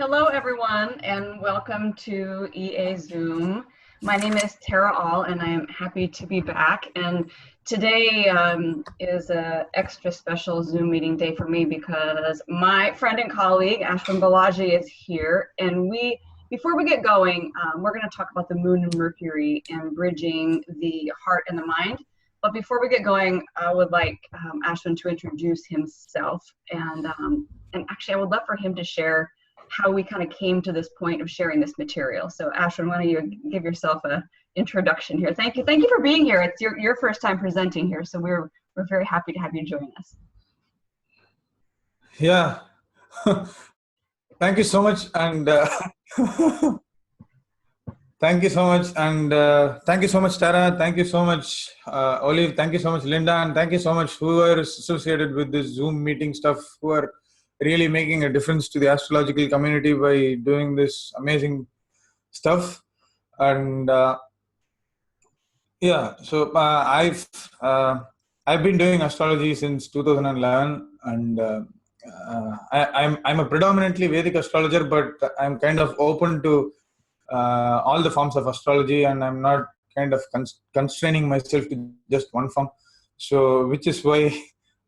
Hello, everyone, and welcome to EA Zoom. My name is Tara Aal, and I am happy to be back. And today is an extra special Zoom meeting day for me because my friend and colleague, Ashwin Balaji, is here. And before we get going, we're going to talk about the Moon and Mercury and bridging the heart and the mind. But before we get going, I would like Ashwin to introduce himself. And actually, I would love for him to share how we kind of came to this point of sharing this material. So Ashwin, why don't you give yourself an introduction here? Thank you for being here. It's your first time presenting here, so we're very happy to have you join us. Yeah, thank you so much, and thank you so much, and thank you so much, Tara. Thank you so much, Olive. Thank you so much, Linda, and thank you so much whoever is associated with this Zoom meeting stuff, who are really making a difference to the astrological community by doing this amazing stuff. And yeah, so I've been doing astrology since 2011, and I'm a predominantly Vedic astrologer, but I'm kind of open to all the forms of astrology, and I'm not kind of constraining myself to just one form. So, which is why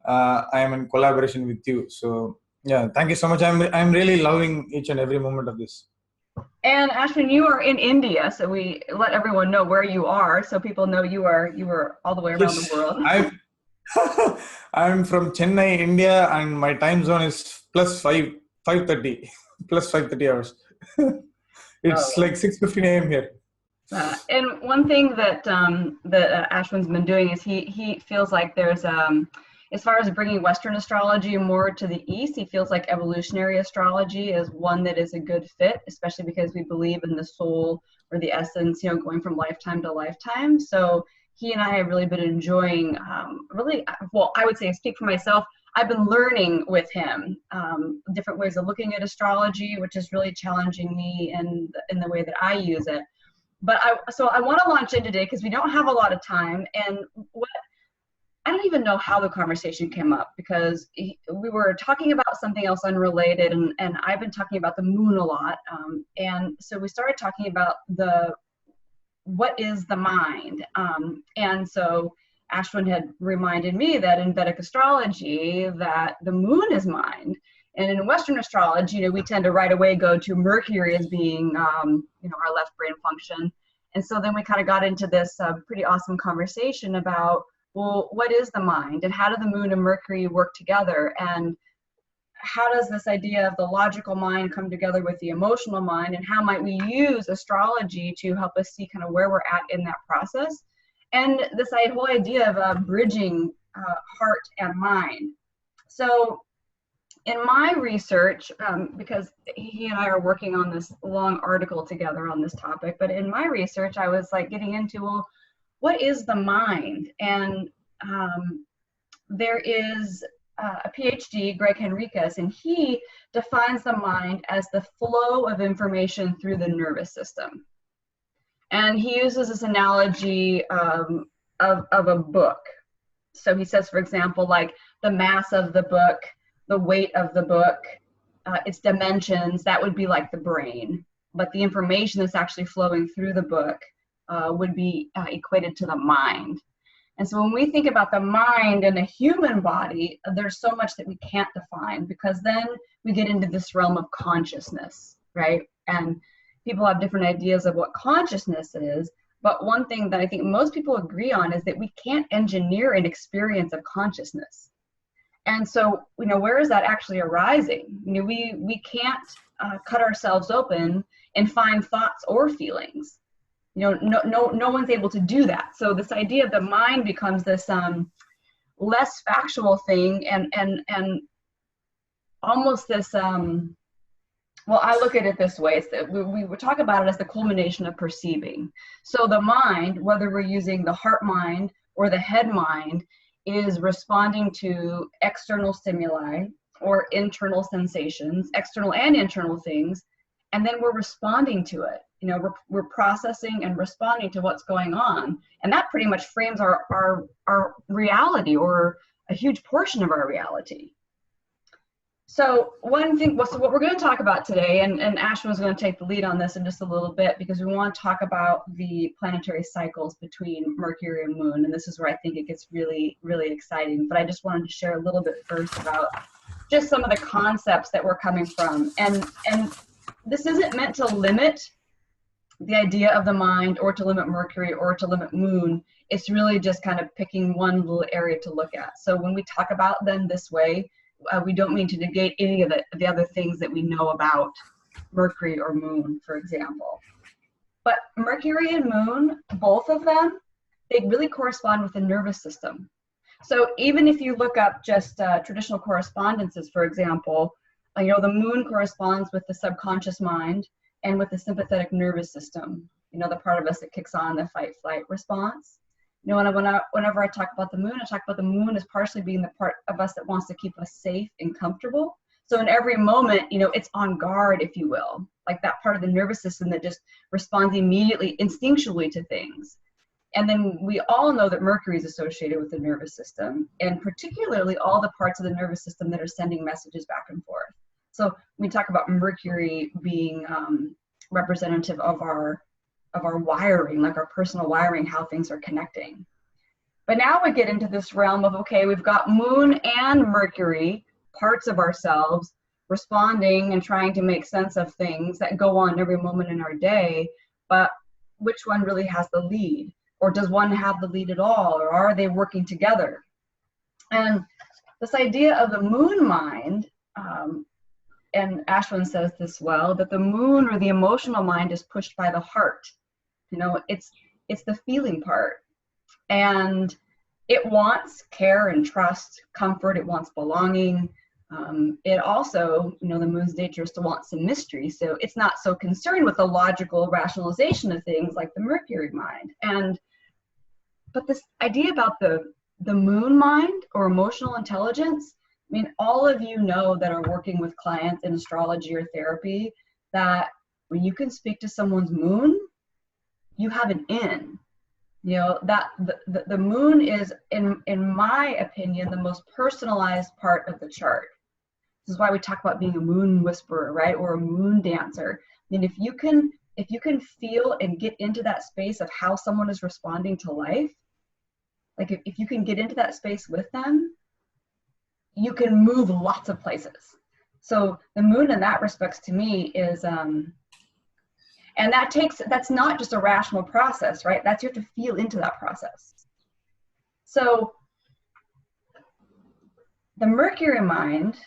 I am in collaboration with you. So, yeah, thank you so much. I'm really loving each and every moment of this. And Ashwin, you are in India, so we let everyone know where you are, so people know you were all the way around the world. I'm from Chennai, India, and my time zone is plus 5:30 hours. It's like 6:15 a.m. here. And one thing that Ashwin's been doing is he feels like there's as far as bringing Western astrology more to the East, he feels like evolutionary astrology is one that is a good fit, especially because we believe in the soul or the essence, going from lifetime to lifetime. So he and I have really been enjoying, well, I would say, I speak for myself, I've been learning with him different ways of looking at astrology, which is really challenging me in the way that I use it. But so I want to launch in today because we don't have a lot of time. And I don't even know how the conversation came up, because we were talking about something else unrelated, and I've been talking about the moon a lot. And so we started talking about what is the mind? And so Ashwin had reminded me that in Vedic astrology that the moon is mind. And in Western astrology, we tend to right away go to Mercury as being, our left brain function. And so then we kind of got into this pretty awesome conversation about, well, what is the mind, and how do the moon and Mercury work together, and how does this idea of the logical mind come together with the emotional mind, and how might we use astrology to help us see kind of where we're at in that process, and this whole idea of bridging heart and mind. So in my research, because he and I are working on this long article together on this topic, but in my research, I was like getting into, well, what is the mind? And there is a PhD, Greg Henriquez, and he defines the mind as the flow of information through the nervous system. And he uses this analogy of a book. So he says, for example, like the mass of the book, the weight of the book, its dimensions, that would be like the brain. But the information that's actually flowing through the book would be equated to the mind. And so when we think about the mind in a human body, there's so much that we can't define, because then we get into this realm of consciousness, right? And people have different ideas of what consciousness is, but one thing that I think most people agree on is that we can't engineer an experience of consciousness. And so, where is that actually arising? We can't cut ourselves open and find thoughts or feelings. No one's able to do that. So this idea of the mind becomes this less factual thing, and almost this well, I look at it this way: is that we would talk about it as the culmination of perceiving. So the mind, whether we're using the heart mind or the head mind, is responding to external stimuli or internal sensations, external and internal things, and then we're responding to it. We're processing and responding to what's going on, and that pretty much frames our reality, or a huge portion of our reality. So one thing, so what we're going to talk about today, and Ashwin is going to take the lead on this in just a little bit, because we want to talk about the planetary cycles between Mercury and Moon, and this is where I think it gets really, really exciting. But I just wanted to share a little bit first about just some of the concepts that we're coming from, and this isn't meant to limit the idea of the mind, or to limit Mercury, or to limit Moon. It's really just kind of picking one little area to look at. So when we talk about them this way, we don't mean to negate any of the other things that we know about Mercury or Moon, for example. But Mercury and Moon, both of them, they really correspond with the nervous system. So even if you look up just traditional correspondences, for example, the Moon corresponds with the subconscious mind and with the sympathetic nervous system, the part of us that kicks on the fight-flight response. Whenever I talk about the Moon, I talk about the Moon as partially being the part of us that wants to keep us safe and comfortable. So in every moment, it's on guard, if you will, like that part of the nervous system that just responds immediately, instinctually to things. And then we all know that Mercury is associated with the nervous system, and particularly all the parts of the nervous system that are sending messages back and forth. So we talk about Mercury being representative of our wiring, like our personal wiring, how things are connecting. But now we get into this realm of, okay, we've got Moon and Mercury, parts of ourselves, responding and trying to make sense of things that go on every moment in our day, but which one really has the lead? Or does one have the lead at all? Or are they working together? And this idea of the Moon mind, and Ashwin says this well, that the Moon, or the emotional mind, is pushed by the heart. It's the feeling part, and it wants care and trust, comfort. It wants belonging. It also, the Moon's nature is to want some mystery, so it's not so concerned with the logical rationalization of things like the Mercury mind. But this idea about the Moon mind, or emotional intelligence, all of you know that are working with clients in astrology or therapy, that when you can speak to someone's Moon, you have an in. That the Moon is, in my opinion, the most personalized part of the chart. This is why we talk about being a Moon whisperer, right? Or a Moon dancer. If you can feel and get into that space of how someone is responding to life, like if you can get into that space with them, you can move lots of places. So the Moon in that respects, to me, is and that's not just a rational process, right? You have to feel into that process. So the Mercury mind,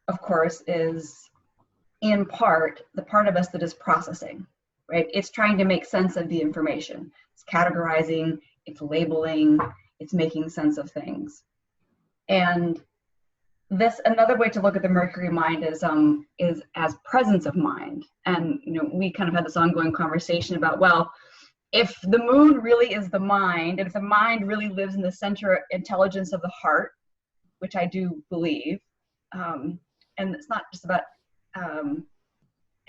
of course, is in part the part of us that is processing, right? It's trying to make sense of the information. It's categorizing, it's labeling, it's making sense of things. And another way to look at the Mercury mind is as presence of mind. And we kind of had this ongoing conversation about, well, if the Moon really is the mind, and if the mind really lives in the center intelligence of the heart, which I do believe, and it's not just about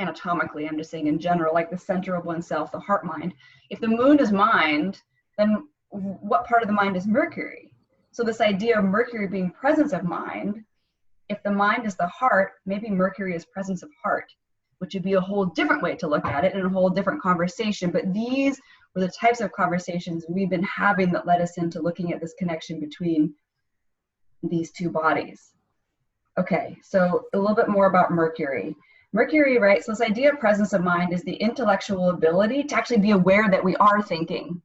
anatomically, I'm just saying in general, like the center of oneself, the heart mind. If the Moon is mind, then what part of the mind is Mercury? So this idea of Mercury being presence of mind, if the mind is the heart, maybe Mercury is presence of heart, which would be a whole different way to look at it and a whole different conversation. But these were the types of conversations we've been having that led us into looking at this connection between these two bodies. Okay, so a little bit more about Mercury. Mercury, right, so this idea of presence of mind is the intellectual ability to actually be aware that we are thinking.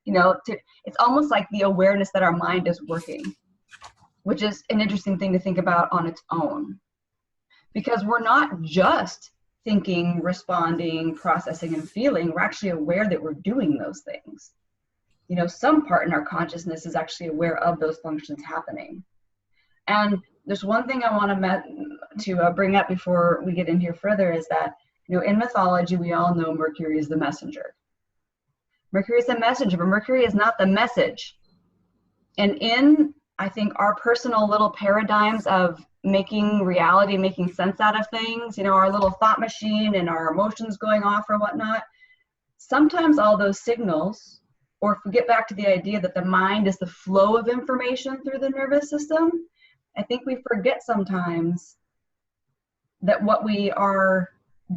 It's almost like the awareness that our mind is working, which is an interesting thing to think about on its own. Because we're not just thinking, responding, processing, and feeling. We're actually aware that we're doing those things. Some part in our consciousness is actually aware of those functions happening. And there's one thing I want to bring up before we get in here further, is that, in mythology, we all know Mercury is the messenger. Mercury is the messenger, but Mercury is not the message. And in, I think, our personal little paradigms of making reality, making sense out of things, our little thought machine and our emotions going off or whatnot, sometimes all those signals, or if we get back to the idea that the mind is the flow of information through the nervous system, I think we forget sometimes that what we are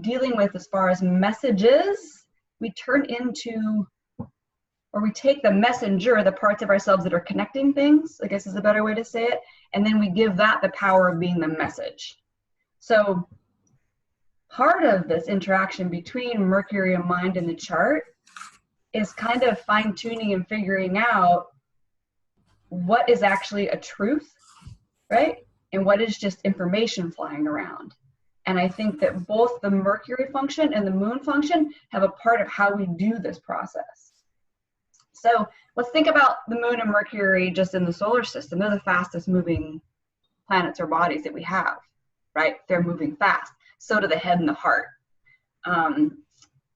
dealing with as far as messages, we turn into, or we take the messenger, the parts of ourselves that are connecting things, I guess is a better way to say it, and then we give that the power of being the message. So part of this interaction between Mercury and mind in the chart is kind of fine-tuning and figuring out what is actually a truth, right? And what is just information flying around. And I think that both the Mercury function and the Moon function have a part of how we do this process. So let's think about the Moon and Mercury just in the solar system. They're the fastest moving planets or bodies that we have, right? They're moving fast. So do the head and the heart.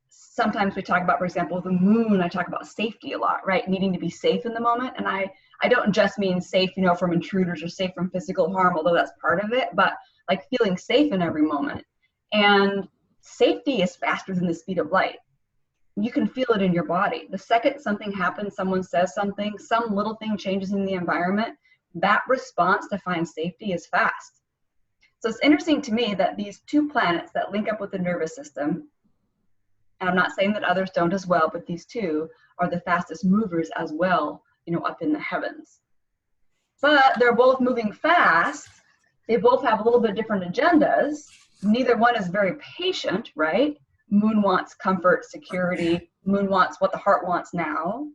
Sometimes we talk about, for example, the Moon, I talk about safety a lot, right? Needing to be safe in the moment. And I don't just mean safe, you know, from intruders or safe from physical harm, although that's part of it, but like feeling safe in every moment. And safety is faster than the speed of light. You can feel it in your body. The second something happens, someone says something, some little thing changes in the environment, that response to find safety is fast. So it's interesting to me that these two planets that link up with the nervous system, and I'm not saying that others don't as well, but these two are the fastest movers as well, you know, up in the heavens. But they're both moving fast. They both have a little bit different agendas. Neither one is very patient, right? Moon wants comfort, security. Moon wants what the heart wants now.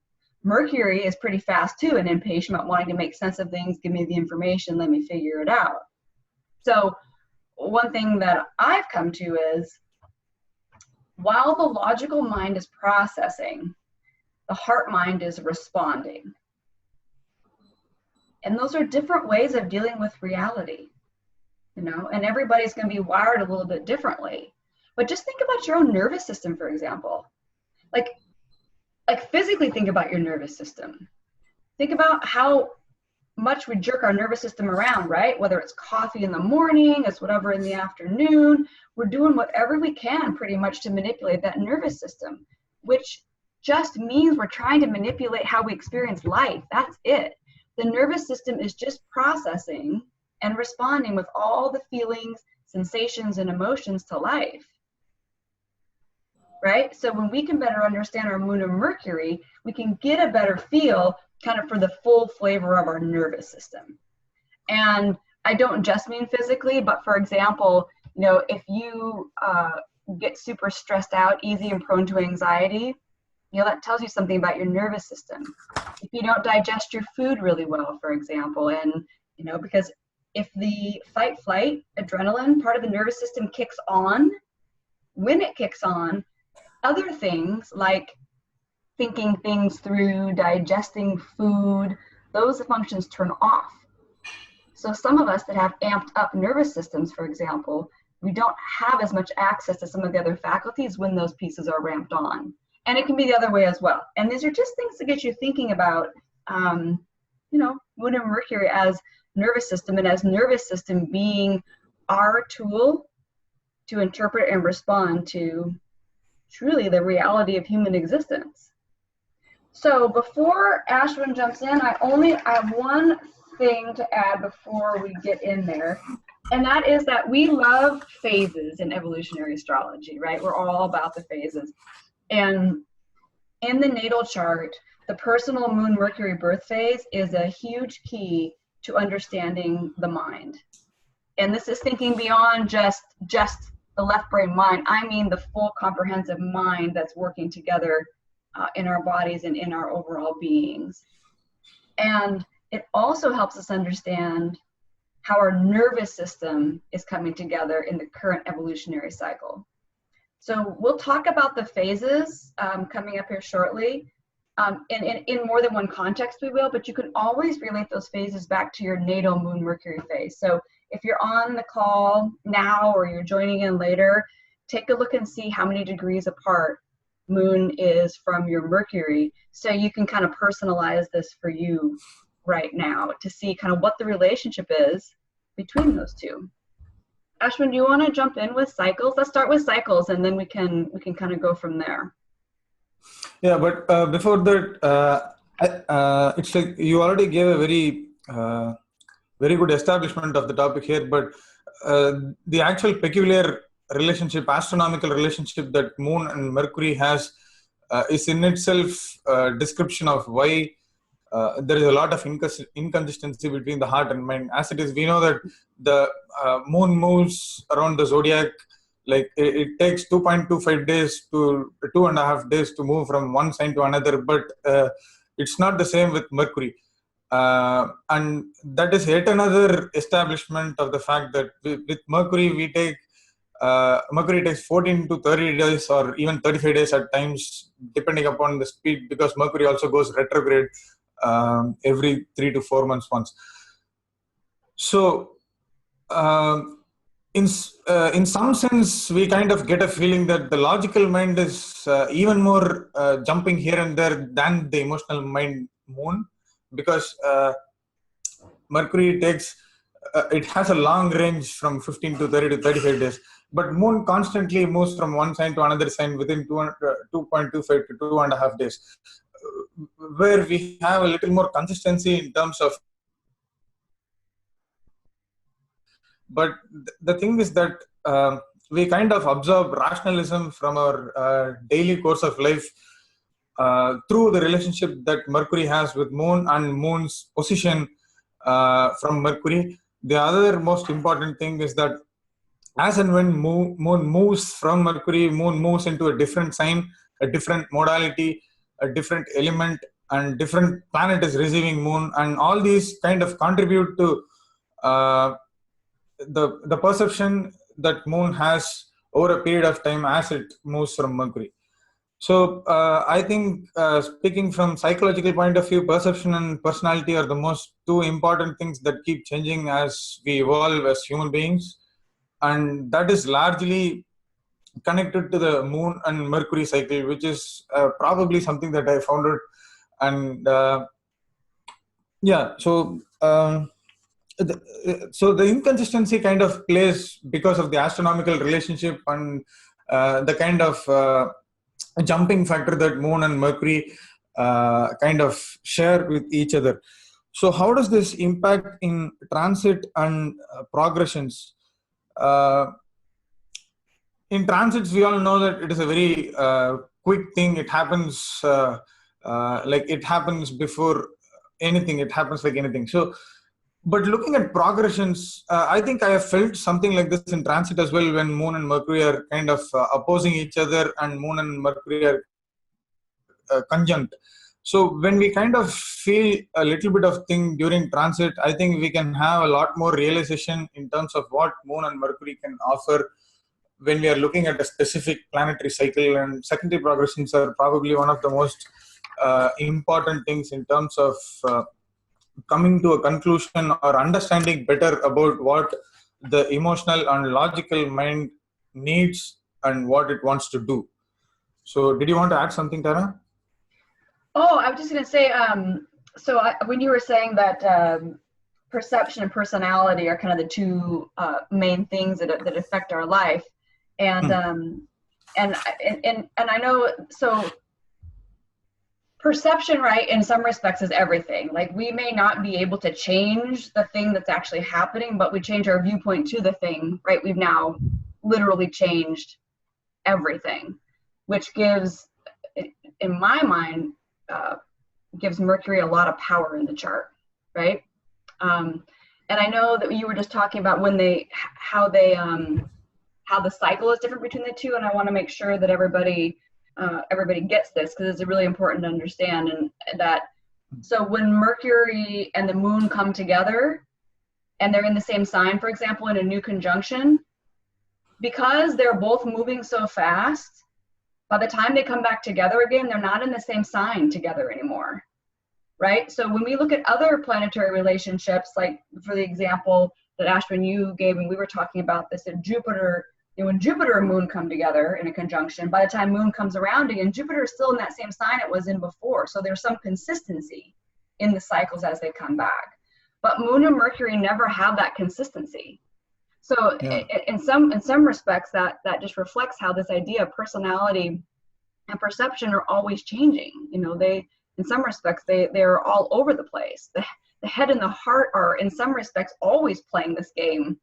Mercury is pretty fast too and impatient about wanting to make sense of things, give me the information, let me figure it out. So one thing that I've come to is, while the logical mind is processing, the heart mind is responding. And those are different ways of dealing with reality, you know, and everybody's going to be wired a little bit differently. But just think about your own nervous system, for example. Like physically think about your nervous system. Think about how much we jerk our nervous system around, right? Whether it's coffee in the morning, it's whatever in the afternoon, we're doing whatever we can pretty much to manipulate that nervous system, which just means we're trying to manipulate how we experience life. That's it. The nervous system is just processing and responding with all the feelings, sensations, and emotions to life, right? So when we can better understand our Moon and Mercury, we can get a better feel kind of for the full flavor of our nervous system. And I don't just mean physically, but for example, you know, if you get super stressed out, easy and prone to anxiety, you know, that tells you something about your nervous system. If you don't digest your food really well, for example, and, you know, because if the fight, flight, adrenaline part of the nervous system kicks on, when it kicks on, other things like thinking things through, digesting food, those functions turn off. So some of us that have amped up nervous systems, for example, we don't have as much access to some of the other faculties when those pieces are ramped on. And it can be the other way as well. And these are just things to get you thinking about, you know, Moon and Mercury as nervous system, and as nervous system being our tool to interpret and respond to truly the reality of human existence. So before Ashwin jumps in, I have one thing to add before we get in there, and that is that we love phases in evolutionary astrology, right? We're all about the phases. And in the natal chart, the personal Moon-Mercury birth phase is a huge key to understanding the mind. And this is thinking beyond just the left brain mind. I mean the full comprehensive mind that's working together in our bodies and in our overall beings. And it also helps us understand how our nervous system is coming together in the current evolutionary cycle. So we'll talk about the phases coming up here shortly. In more than one context we will, but you can always relate those phases back to your natal Moon-Mercury phase. So if you're on the call now or you're joining in later, take a look and see how many degrees apart Moon is from your Mercury, so you can kind of personalize this for you right now to see kind of what the relationship is between those two. Ashwin, do you want to jump in with cycles? Let's start with cycles, and then we can kind of go from there. Yeah, but before that, it's like you already gave a very good establishment of the topic here. But the actual peculiar relationship, astronomical relationship that Moon and Mercury has is in itself a description of why there is a lot of inconsistency between the heart and mind. As it is, we know that the Moon moves around the zodiac, like it takes 2.25 days to 2.5 days to move from one sign to another, but it's not the same with Mercury. And that is yet another establishment of the fact that with Mercury, Mercury takes 14 to 30 days or even 35 days at times, depending upon the speed, because Mercury also goes retrograde every 3 to 4 months once. So, in some sense, we kind of get a feeling that the logical mind is even more jumping here and there than the emotional mind, Moon, because Mercury it has a long range from 15 to 30 to 35 days, but Moon constantly moves from one sign to another sign within 2.25 to 2.5 days, where we have a little more consistency in terms of. But the thing is that we kind of absorb rationalism from our daily course of life through the relationship that Mercury has with Moon and Moon's position from Mercury. The other most important thing is that as and when Moon moves from Mercury, Moon moves into a different sign, a different modality, a different element, and different planet is receiving Moon, and all these kind of contribute to the perception that Moon has over a period of time as it moves from Mercury. So I think speaking from psychological point of view, perception and personality are the most two important things that keep changing as we evolve as human beings. And that is largely connected to the Moon and Mercury cycle, which is probably something that I found out. And so the inconsistency kind of plays because of the astronomical relationship and the kind of jumping factor that Moon and Mercury kind of share with each other. So how does this impact in transit and progressions? In transits, we all know that it is a very quick thing. It happens like it happens before anything. It happens like anything. So, but looking at progressions, I think I have felt something like this in transit as well, when Moon and Mercury are kind of opposing each other and Moon and Mercury are conjunct. So when we kind of feel a little bit of thing during transit, I think we can have a lot more realization in terms of what Moon and Mercury can offer when we are looking at a specific planetary cycle. And secondary progressions are probably one of the most important things in terms of coming to a conclusion or understanding better about what the emotional and logical mind needs and what it wants to do. So did you want to add something, Tara? Oh, I was just going to say, when you were saying that perception and personality are kind of the two main things that affect our life, and I know, so perception, right, in some respects is everything. Like, we may not be able to change the thing that's actually happening, but we change our viewpoint to the thing, right? We've now literally changed everything, which gives, in my mind, gives Mercury a lot of power in the chart, right? And I know that you were just talking about how the cycle is different between the two, and I want to make sure that everybody gets this, because it's really important to understand. And that, so when Mercury and the Moon come together and they're in the same sign, for example, in a new conjunction, because they're both moving so fast, by the time they come back together again, they're not in the same sign together anymore, right? So when we look at other planetary relationships, like for the example that Ashwin, you gave, and we were talking about this in Jupiter, when Jupiter and Moon come together in a conjunction, by the time Moon comes around again, Jupiter is still in that same sign it was in before. So there's some consistency in the cycles as they come back. But Moon and Mercury never have that consistency. So yeah, in some respects, that just reflects how this idea of personality and perception are always changing. In some respects, they're all over the place. The head and the heart are, in some respects, always playing this game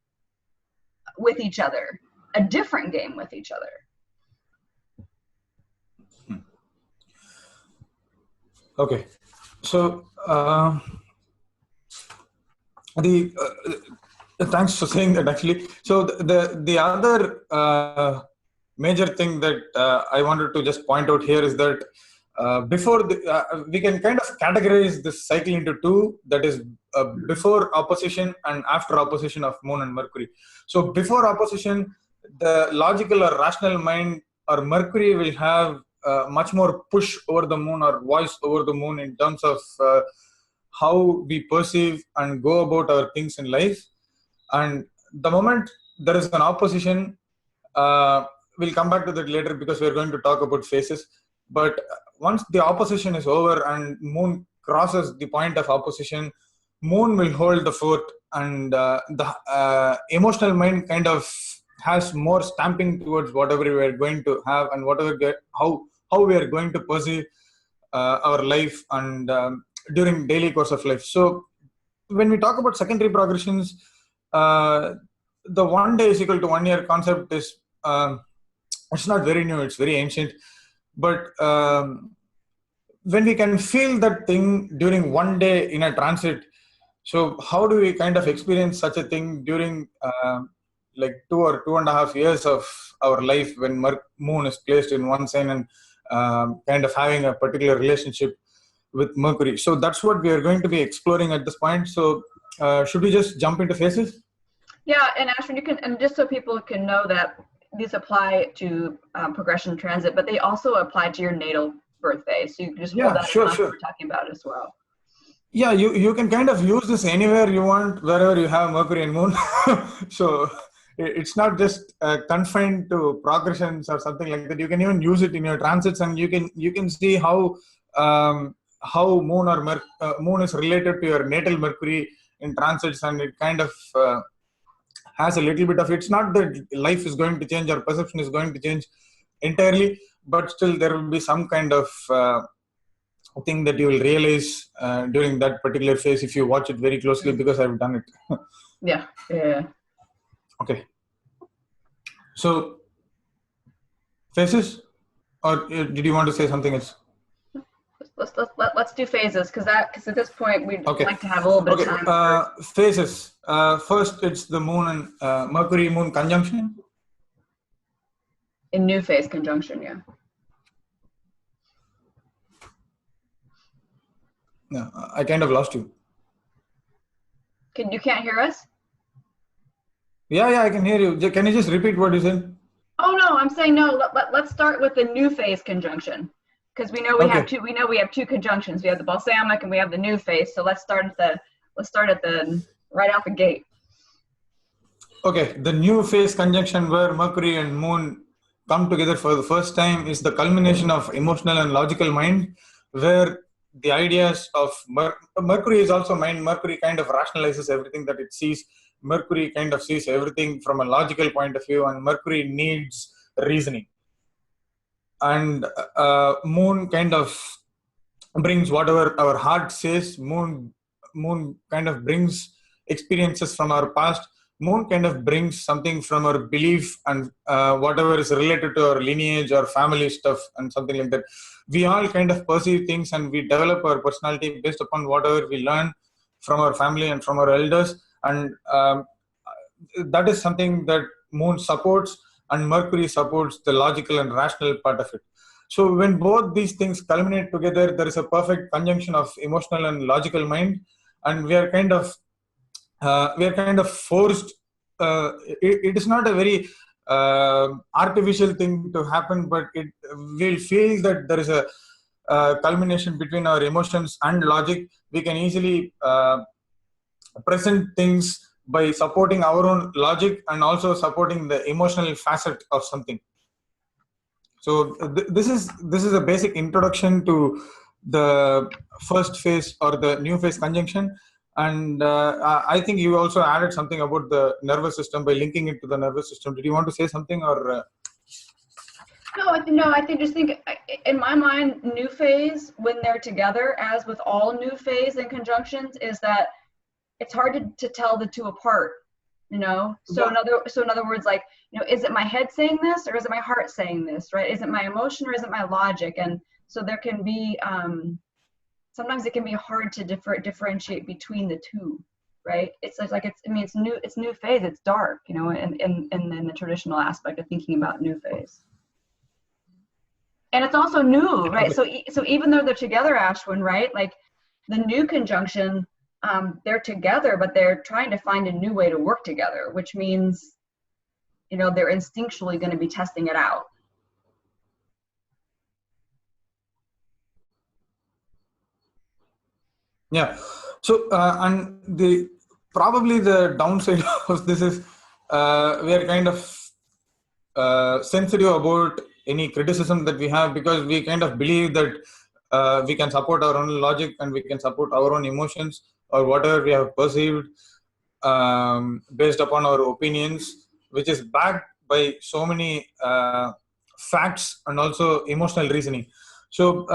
with each other, a different game with each other. Okay, so thanks for saying that. Actually, so the other major thing that I wanted to just point out here is that we can kind of categorize this cycle into two, that is before opposition and after opposition of Moon and Mercury. So before opposition, the logical or rational mind or Mercury will have much more push over the Moon or voice over the Moon in terms of how we perceive and go about our things in life. And the moment there is an opposition, we'll come back to that later because we're going to talk about phases. But once the opposition is over and Moon crosses the point of opposition, Moon will hold the fort, and the emotional mind kind of has more stamping towards whatever we are going to have and how we are going to perceive our life and during daily course of life. So when we talk about secondary progressions, the 1 day is equal to 1 year concept is it's not very new, it's very ancient. But when we can feel that thing during 1 day in a transit, so how do we kind of experience such a thing during like 2 or 2.5 years of our life when Moon is placed in one sign and kind of having a particular relationship with Mercury? So that's what we are going to be exploring at this point. So should we just jump into phases? Yeah, and Ashwin, you can, and just so people can know that these apply to progression transit, but they also apply to your natal birthday. So you can just hold that in mind, we're talking about as well. Yeah, you can kind of use this anywhere you want, wherever you have Mercury and Moon. So it's not just confined to progressions or something like that. You can even use it in your transits, and you can see how Moon is related to your natal Mercury in transits, and it kind of has a little bit of, it's not that life is going to change or perception is going to change entirely, but still there will be some kind of thing that you will realize during that particular phase if you watch it very closely, because I've done it. Yeah. Okay. So phases, or did you want to say something else? Let's do phases, because at this point we'd like to have a little bit of time. Phases. First, it's the Moon and Mercury Moon conjunction. In new phase conjunction, yeah. No, I kind of lost you. You can't hear us? Yeah, I can hear you. Can you just repeat what you said? Oh no, I'm saying no. Let's start with the new phase conjunction, because we know we have two. We know we have two conjunctions. We have the balsamic and we have the new phase. So let's start at the right out the gate. Okay, the new phase conjunction where Mercury and Moon come together for the first time is the culmination of emotional and logical mind, where the ideas of Mercury is also mind. Mercury kind of rationalizes everything that it sees. Mercury kind of sees everything from a logical point of view, and Mercury needs reasoning. And Moon kind of brings whatever our heart says. Moon kind of brings experiences from our past. Moon kind of brings something from our belief and whatever is related to our lineage or family stuff and something like that. We all kind of perceive things and we develop our personality based upon whatever we learn from our family and from our elders. And that is something that Moon supports, and Mercury supports the logical and rational part of it. So when both these things culminate together, there is a perfect conjunction of emotional and logical mind, and we are kind of forced. It is not a very artificial thing to happen, but we'll feel that there is a culmination between our emotions and logic. We can easily present things by supporting our own logic and also supporting the emotional facet of something. So this is a basic introduction to the first phase or the new phase conjunction. And I think you also added something about the nervous system by linking it to the nervous system. Did you want to say something, or? No, I think in my mind, new phase, when they're together, as with all new phase and conjunctions, is that it's hard to tell the two apart. So in other words, like, is it my head saying this, or is it my heart saying this, right? Is it my emotion, or is it my logic? And so there can be sometimes it can be hard to differentiate between the two, right? It's like it's new phase, it's dark, in the traditional aspect of thinking about new phase. And it's also new, right? So even though they're together, Ashwin, right? Like the new conjunction, they're together, but they're trying to find a new way to work together, which means, they're instinctually going to be testing it out. Yeah. So, and probably the downside of this is we are kind of sensitive about any criticism that we have, because we kind of believe that we can support our own logic and we can support our own emotions or whatever we have perceived based upon our opinions, which is backed by so many facts and also emotional reasoning. So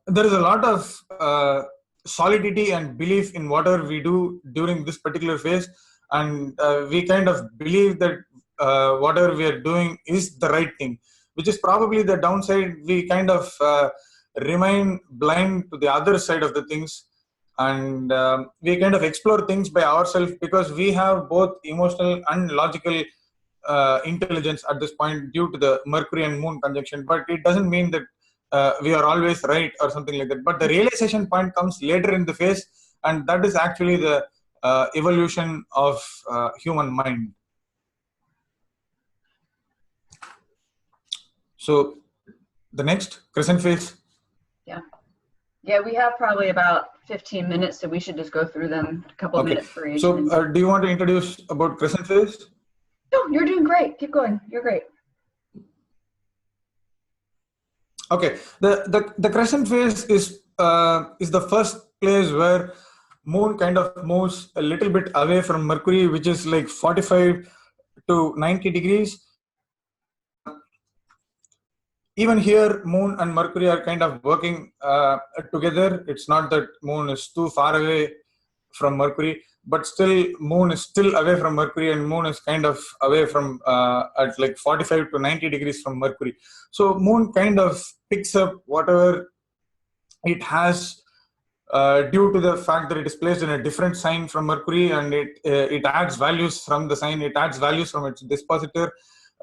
there is a lot of solidity and belief in whatever we do during this particular phase, and we kind of believe that whatever we are doing is the right thing, which is probably the downside. We kind of remain blind to the other side of the things, and we kind of explore things by ourselves because we have both emotional and logical intelligence at this point due to the Mercury and Moon conjunction. But it doesn't mean that we are always right or something like that. But the realization point comes later in the phase, and that is actually the evolution of human mind. So the next crescent phase. Yeah, we have probably about 15 minutes, so we should just go through them, a couple of minutes for each. So do you want to introduce about crescent phase? No, you're doing great. Keep going. You're great. Okay, the crescent phase is the first place where Moon kind of moves a little bit away from Mercury, which is like 45 to 90 degrees. Even here, Moon and Mercury are kind of working together. It's not that Moon is too far away from Mercury, but still Moon is still away from Mercury, and Moon is kind of away from at like 45 to 90 degrees from Mercury. So Moon kind of picks up whatever it has due to the fact that it is placed in a different sign from Mercury, and it adds values from the sign, it adds values from its dispositor.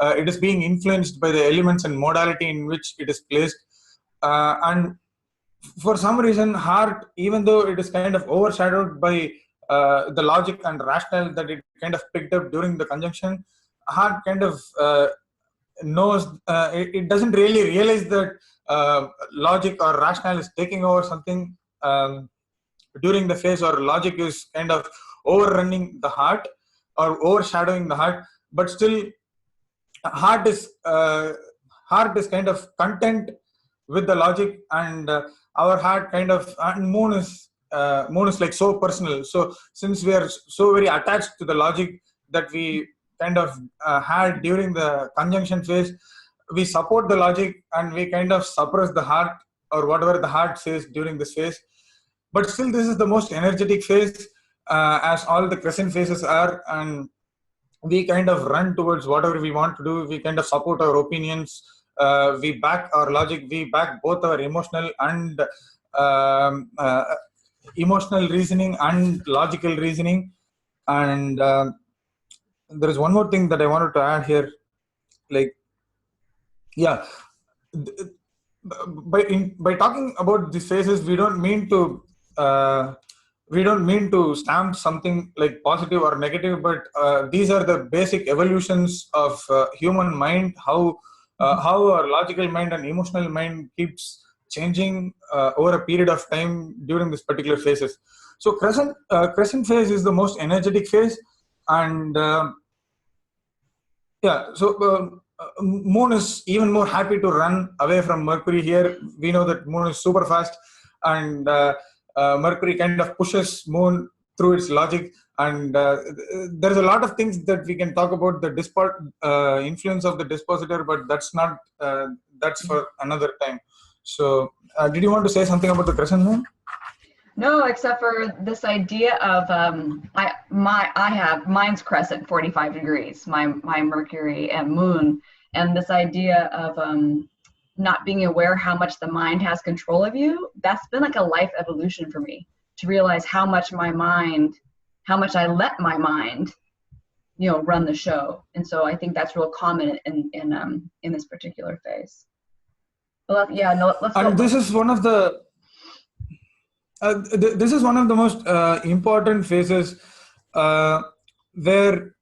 It is being influenced by the elements and modality in which it is placed. And for some reason, heart, even though it is kind of overshadowed by the logic and rationale that it kind of picked up during the conjunction, heart kind of knows, it doesn't really realize that logic or rationale is taking over something during the phase, or logic is kind of overrunning the heart or overshadowing the heart, but still heart is kind of content with the logic, and our heart kind of, and Moon is like so personal. So since we are so very attached to the logic that we kind of had during the conjunction phase, we support the logic and we kind of suppress the heart or whatever the heart says during this phase. But still, this is the most energetic phase, as all the crescent phases are, and we kind of run towards whatever we want to do. We kind of support our opinions, we back our logic, we back both our emotional and emotional reasoning and logical reasoning. And there is one more thing that I wanted to add here, like, yeah, by talking about these phases, we don't mean to stamp something like positive or negative, but these are the basic evolutions of human mind, how our logical mind and emotional mind keeps changing over a period of time during this particular phases. So crescent phase is the most energetic phase, and Moon is even more happy to run away from Mercury here. We know that Moon is super fast, and Mercury kind of pushes Moon through its logic. And there's a lot of things that we can talk about the influence of the dispositor, but that's not that's for another time. So did you want to say something about the crescent moon? No, except for this idea of mine's crescent 45 degrees, my Mercury and Moon, and this idea of not being aware how much the mind has control of you. That's been like a life evolution for me, to realize how much I let my mind, run the show. And so I think that's real common in this particular phase. Well, yeah, no, let's go. And this is one of the most important phases where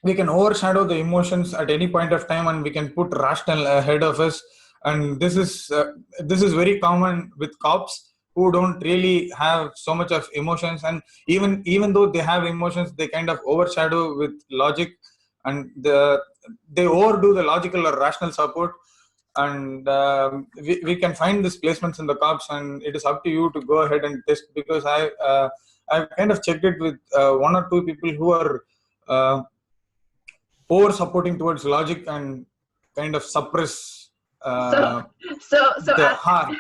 we can overshadow the emotions at any point of time, and we can put rational ahead of us. And this is very common with cops who don't really have so much of emotions, and even though they have emotions, they kind of overshadow with logic, and they overdo the logical or rational support. And we can find these placements in the cops, and it is up to you to go ahead and test, because I've kind of checked it with one or two people who are over supporting towards logic and kind of suppress so the heart.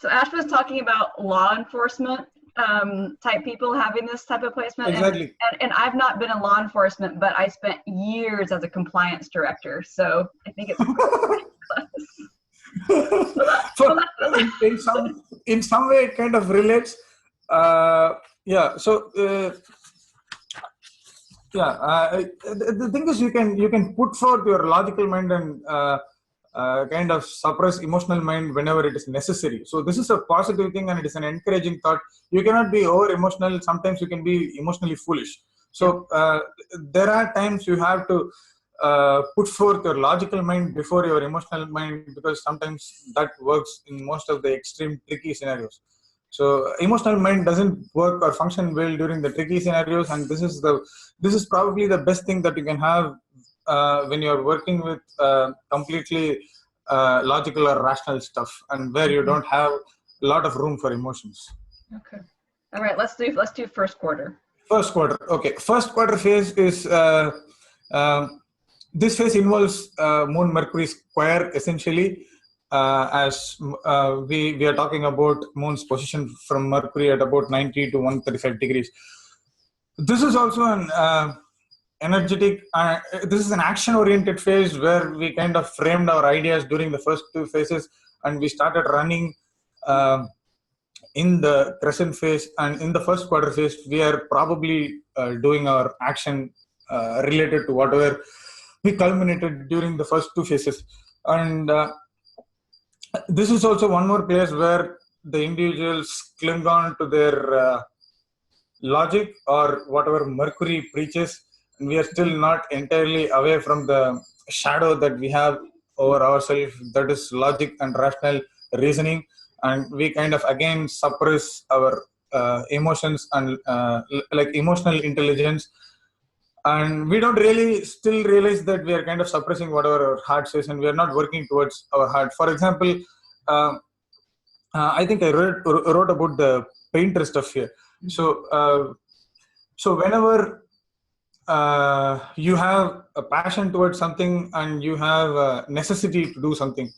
So Ash was talking about law enforcement type people having this type of placement. Exactly. And I've not been in law enforcement, but I spent years as a compliance director. So I think it's So in some way it kind of relates. The thing is, you can put forth your logical mind and kind of suppress emotional mind whenever it is necessary. So this is a positive thing, and it is an encouraging thought. You cannot be over emotional. Sometimes you can be emotionally foolish. So there are times you have to put forth your logical mind before your emotional mind, because sometimes that works in most of the extreme tricky scenarios. So emotional mind doesn't work or function well during the tricky scenarios, and this is probably the best thing that you can have when you're working with completely logical or rational stuff, and where you don't have a lot of room for emotions. Okay. All right. Let's do first quarter. First quarter. Okay. First quarter phase is this phase involves Moon-Mercury square, essentially, as we are talking about Moon's position from Mercury at about 90 to 135 degrees. This is also an energetic, this is an action-oriented phase where we kind of framed our ideas during the first two phases, and we started running in the crescent phase. And in the first quarter phase, we are probably doing our action related to whatever we culminated during the first two phases. And this is also one more place where the individuals cling on to their logic or whatever Mercury preaches, and we are still not entirely away from the shadow that we have over ourselves, that is logic and rational reasoning, and we kind of again suppress our emotions and like emotional intelligence. And we don't really still realize that we are kind of suppressing whatever our heart says, and we are not working towards our heart. For example, I think I wrote about the painter stuff here. So whenever you have a passion towards something and you have a necessity to do something,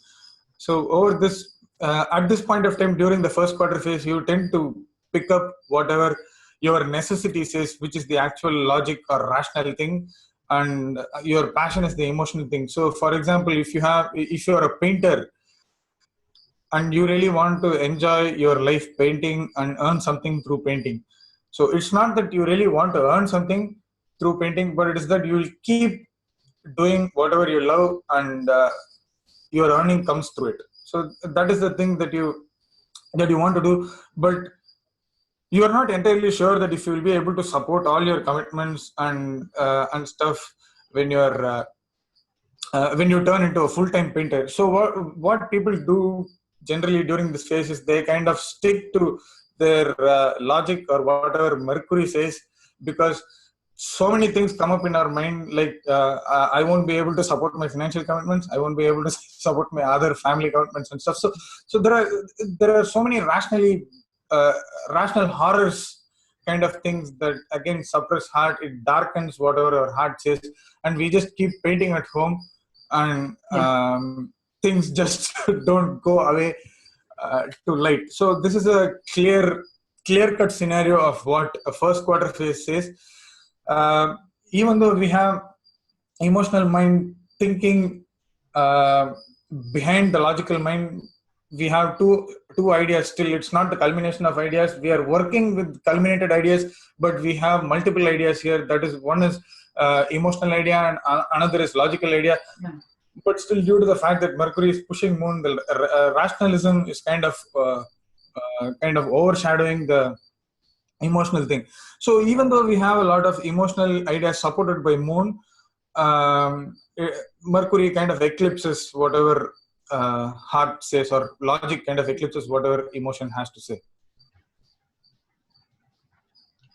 so over this at this point of time during the first quarter phase, you tend to pick up whatever your necessity says, which is the actual logic or rational thing, and your passion is the emotional thing. So for example, if you're a painter and you really want to enjoy your life painting and earn something through painting, so it's not that you really want to earn something through painting, but it is that you will keep doing whatever you love, and your earning comes through it. So that is the thing that you want to do, but you are not entirely sure that if you will be able to support all your commitments and stuff when you're when you turn into a full-time painter. So what people do generally during this phase is they kind of stick to their logic or whatever Mercury says, because so many things come up in our mind, like I won't be able to support my financial commitments, I won't be able to support my other family commitments and stuff. So there are so many rational horrors kind of things that again suppress heart. It darkens whatever our heart says, and we just keep painting at home, and things just don't go away to light. So this is a clear clear-cut scenario of what a first quarter phase says. Even though we have emotional mind thinking behind the logical mind, we have two ideas still. It's not the culmination of ideas. We are working with culminated ideas, but we have multiple ideas here. That is, one is emotional idea and another is logical idea. Yeah. But still, due to the fact that Mercury is pushing Moon, the rationalism is kind of overshadowing the emotional thing. So even though we have a lot of emotional ideas supported by Moon, Mercury kind of eclipses whatever heart says, or logic kind of eclipses whatever emotion has to say.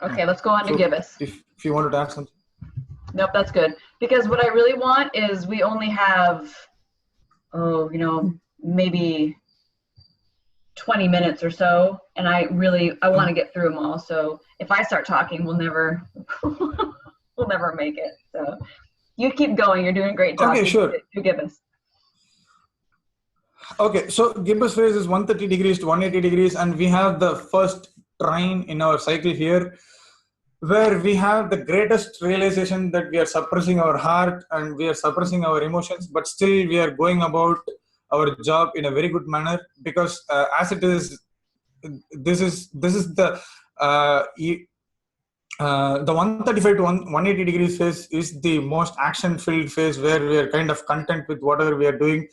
Okay, let's go on to Gibbous. If you wanted to add something. Nope, that's good. Because what I really want is, we only have, maybe 20 minutes or so, and I want to get through them all. So if I start talking, we'll never make it. So you keep going. You're doing a great job. Okay, sure. You Gibbous. Okay, so Gibbous phase is 130 degrees to 180 degrees, and we have the first trine in our cycle here, where we have the greatest realization that we are suppressing our heart and we are suppressing our emotions, but still we are going about our job in a very good manner, because as it is, this is the 135 to 180 degrees phase is the most action filled phase, where we are kind of content with whatever we are doing.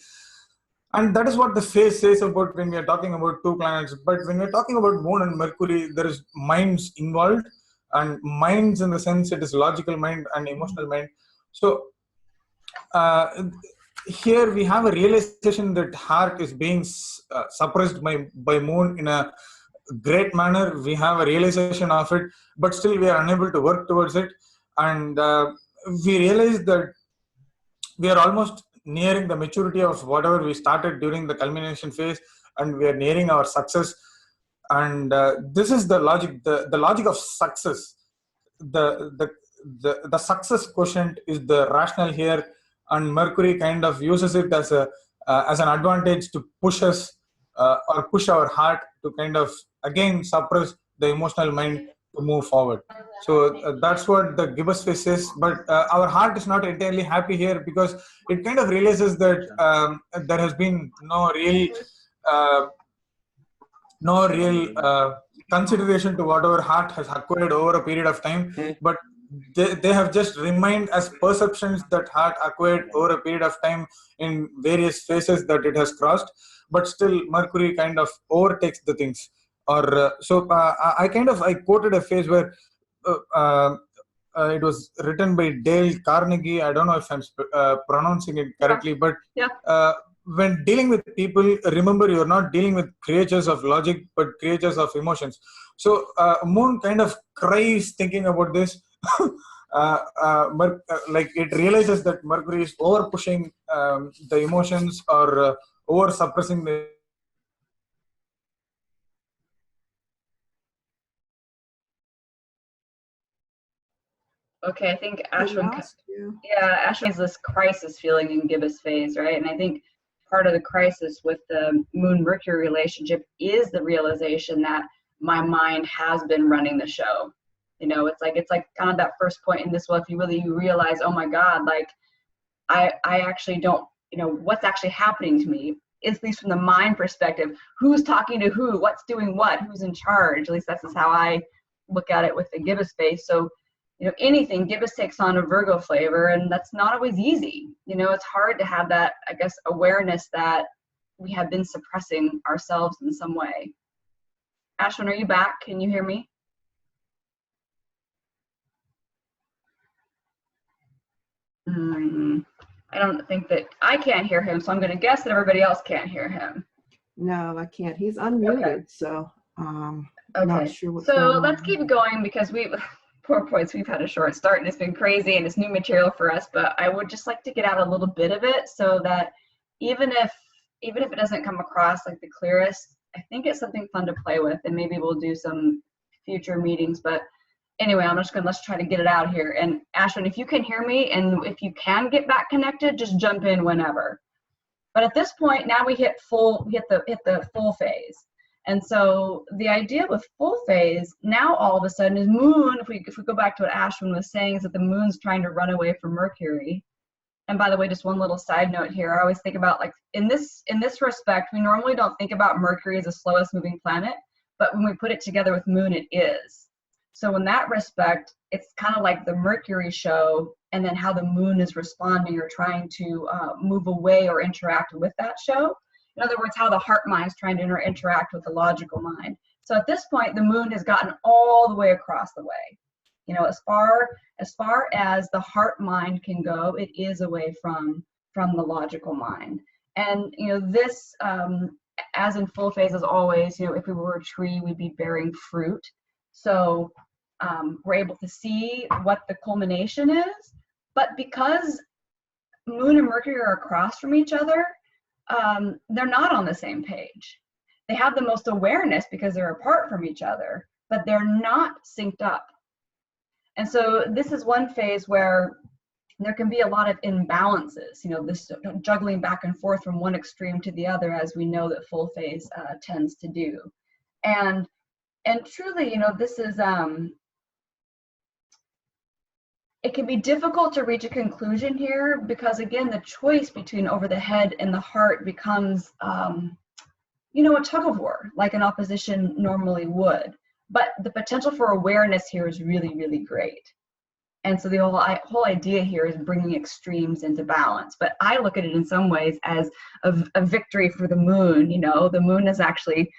And that is what the phase says about when we are talking about two planets. But when we are talking about Moon and Mercury, there is minds involved, and minds in the sense it is logical mind and emotional mind. So here we have a realization that heart is being suppressed by Moon in a great manner. We have a realization of it, but still we are unable to work towards it. And we realize that we are almost nearing the maturity of whatever we started during the culmination phase, and we are nearing our success. And this is the logic, the logic of success. The success quotient is the rational here, and Mercury kind of uses it as an advantage to push us or push our heart to kind of again suppress the emotional mind to move forward. So that's what the Gibbous phase is. But our heart is not entirely happy here, because it kind of realizes that there has been no real consideration to whatever heart has acquired over a period of time, but they have just remained as perceptions that heart acquired over a period of time in various phases that it has crossed. But still Mercury kind of overtakes the things. Or I quoted a phase where it was written by Dale Carnegie. I don't know if I'm pronouncing it correctly, but when dealing with people, remember you're not dealing with creatures of logic, but creatures of emotions. So Moon kind of cries thinking about this. Like it realizes that Mercury is over pushing the emotions, or over suppressing the. Okay, I think Ashwin has this crisis feeling in Gibbous phase, right? And I think part of the crisis with the Moon-Mercury relationship is the realization that my mind has been running the show. It's like kind of that first point in this. Well, if you really realize, oh my God, like I actually don't, what's actually happening to me, at least from the mind perspective, who's talking to who, what's doing what, who's in charge. At least that's just how I look at it with the Gibbous phase. So anything, Gibbous takes on a Virgo flavor, and that's not always easy. It's hard to have that, I guess, awareness that we have been suppressing ourselves in some way. Ashwin, are you back? Can you hear me? I don't think that I can't hear him, so I'm going to guess that everybody else can't hear him. No, I can't. He's unmuted, okay. So I'm not sure what's going on. So let's keep going, because poor boys, we've had a short start and it's been crazy and it's new material for us, but I would just like to get out a little bit of it, so that even if it doesn't come across like the clearest, I think it's something fun to play with, and maybe we'll do some future meetings. But anyway, let's try to get it out here. And Ashwin, if you can hear me, and if you can get back connected, just jump in whenever. But at this point, now we hit the full phase. And so the idea with full phase now all of a sudden is Moon, if we go back to what Ashwin was saying, is that the Moon's trying to run away from Mercury. And by the way, just one little side note here, I always think about, like, in this respect, we normally don't think about Mercury as the slowest moving planet, but when we put it together with Moon, it is. So in that respect, it's kind of like the Mercury show, and then how the Moon is responding or trying to move away or interact with that show. In other words, how the heart mind is trying to interact with the logical mind. So at this point, the Moon has gotten all the way across the way. You know, as far as the heart mind can go, it is away from the logical mind. And, you know, this, as in full phase, as always, you know, if we were a tree, we'd be bearing fruit. So we're able to see what the culmination is. But because Moon and Mercury are across from each other, they're not on the same page. They have the most awareness because they're apart from each other, but they're not synced up. And so this is one phase where there can be a lot of imbalances, you know, this juggling back and forth from one extreme to the other, as we know that full phase tends to do. And truly, you know, this is, it can be difficult to reach a conclusion here because, again, the choice between over the head and the heart becomes, you know, a tug of war, like an opposition normally would. But the potential for awareness here is really, really great. And so the whole idea here is bringing extremes into balance. But I look at it in some ways as a victory for the Moon. You know, the Moon has actually,